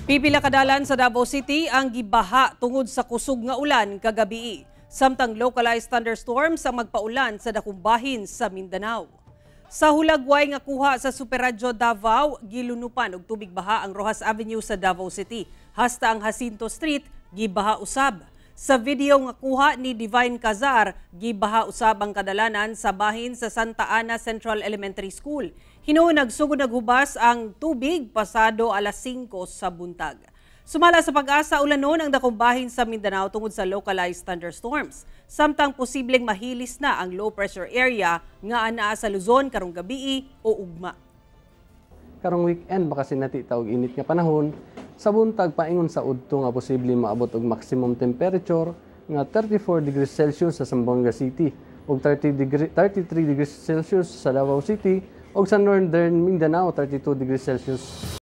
Pipila kadalan sa Davao City ang gibaha tungod sa kusog nga ulan kagabi. Samtang localized thunderstorms ang magpaulan sa dakong bahin sa Mindanao. Sa hulagway nga kuha sa Superradyo Davao, gilunupan og tubig baha ang Rojas Avenue sa Davao City. Hasta ang Jacinto Street, gibaha usab. Sa video nga kuha ni Divine Cazar, gibaha usab ang kadalanan sa bahin sa Santa Ana Central Elementary School. Hinuon nagsugod naghubas ang tubig pasado alas 5 sa buntag. Sumala sa pag-asa ulanon ang dakong bahin sa Mindanao tungod sa localized thunderstorms. Samtang posibleng mahilis na ang low pressure area nga anaa sa Luzon karong gabii o ugma. Karong weekend baka sinatita og init nga panahon, sa buntag paingon sa udto nga posible maabot og maximum temperature nga 34 degrees Celsius sa Zamboanga City ug 33 degrees Celsius sa Davao City ug sa Northern Mindanao 32 degrees Celsius.